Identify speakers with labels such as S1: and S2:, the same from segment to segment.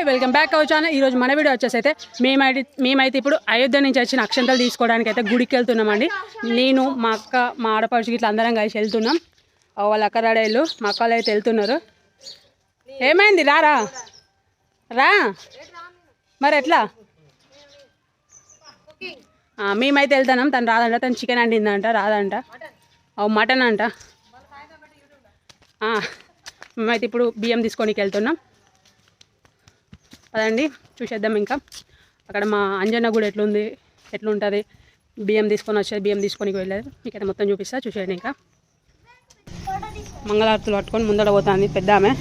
S1: Welcome back our channel. ఈరోజు మన video వచ్చేసి అయితే మేమైతే ఇప్పుడు అయోధ్య నుంచి వచ్చిన అక్షంతలు తీసుకోవడానికి అయితే గుడికి వెళ్తున్నామండి. నేను మా అక్క మా ఆడపడుచుకి ఇట్లా అందరం కలిసి వెళ్తున్నాం. వాళ్ళ అక్క రాడేళ్ళు మా అక్క వాళ్ళు అయితే వెళ్తున్నారు. ఏమైంది రా మరి ఎట్లా మేమైతే వెళ్తున్నాం. తను రాదంట, తను చికెన్ వండిందంట, రాదంట, మటన్ అంట. మేమైతే ఇప్పుడు బియ్యం తీసుకోనికి వెళ్తున్నాం. అదండి చూసేద్దాం. ఇంకా అక్కడ మా అంజన్న కూడా ఎట్లుంటుంది బియ్యం తీసుకొని వచ్చేది, బియ్యం తీసుకొని వెళ్ళేది మీకైతే మొత్తం చూపిస్తా, చూసేయండి. ఇంకా మంగళారతులు పట్టుకొని ముందర పోతుంది పెద్ద ఆమె.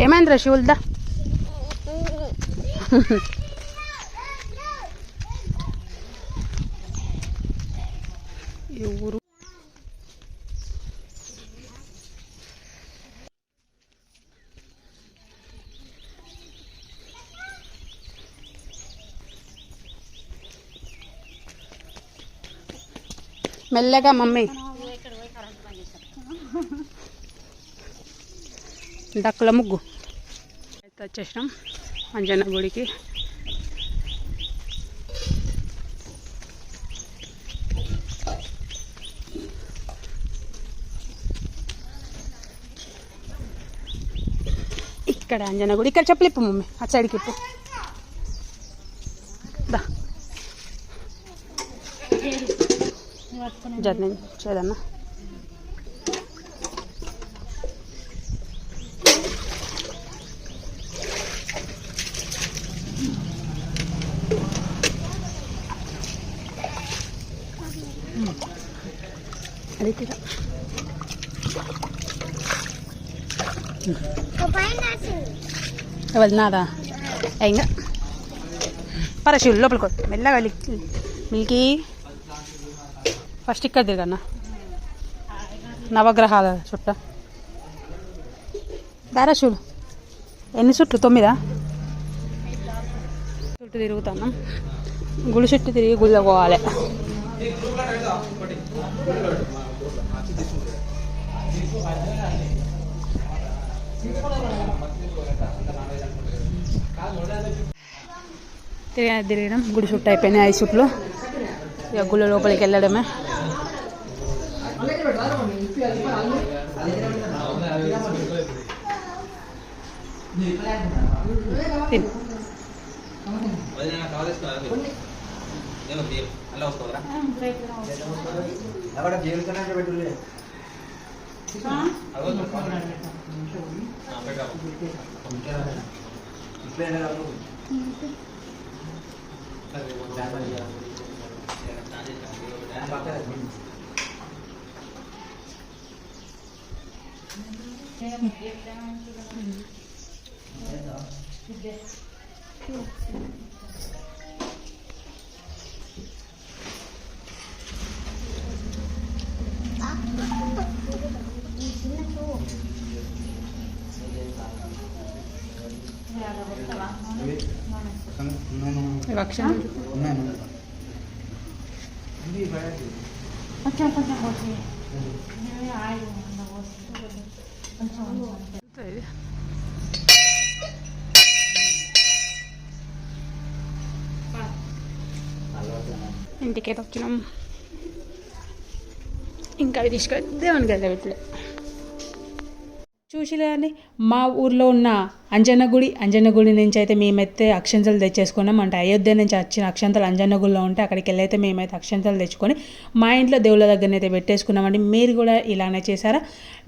S1: ఏమైందిరా శివుల్దా? ఊరు మెల్లగా మమ్మీ. డక్కుల ముగ్గు అయితే వచ్చేసినాం అంజన్న గుడికి. ఇక్కడ అంజన్న గుడి, ఇక్కడ చెప్పులు ఇప్పు మమ్మీ, అటు సైడ్కి ఇప్పు. జర్నీ చేదన్నా. అది tidak. Awal nada. Enggak. Para sul లోపల కో మెల్లగా మిల్కీ. ఫస్ట్ ఇక్కడ దిగన్నా నవగ్రహాల చుట్ట. దారా షూలు ఎన్ని చుట్లు? 9 చుట్టూ తిరుగుతున్నాం. గుడి చుట్టూ తిరిగి గుడిలో పోవాలి. తిరగడం గుడి చుట్టూ అయిపోయినాయి 5 చుట్లు. ఇక గుళ్ళ లోపలికి వెళ్ళడమే. ఇంటికైతే వచ్చినాం. ఇంకా అవి తీసుకెళ్ళి దేవునికి వెళ్ళి చూసిలేదండి. మా ఊర్లో ఉన్న అంజన్న గుడి నుంచి అయితే మేమైతే అక్షంతలు తెచ్చేసుకున్నాం. అంటే అయోధ్య నుంచి వచ్చిన అక్షంతలు అంజన్న గుడిలో ఉంటే అక్కడికి వెళ్ళైతే మేమైతే అక్షంతలు తెచ్చుకొని మా ఇంట్లో దేవుళ్ళ దగ్గరనైతే పెట్టేసుకున్నామండి. మీరు కూడా ఇలానే చేశారా?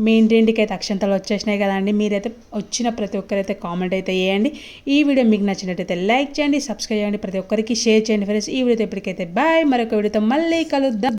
S1: మీ ఇంటికి అయితే అక్షంతలు వచ్చేసినాయి కదండి. మీరైతే వచ్చిన ప్రతి ఒక్కరైతే కామెంట్ అయితే చేయండి. ఈ వీడియో మీకు నచ్చినట్టయితే లైక్ చేయండి, సబ్స్క్రైబ్ చేయండి, ప్రతి ఒక్కరికి షేర్ చేయండి ఫ్రెండ్స్. ఈ వీడియోతో ఇప్పటికైతే బాయ్. మరొక వీడియోతో మళ్ళీ కలుద్దాం.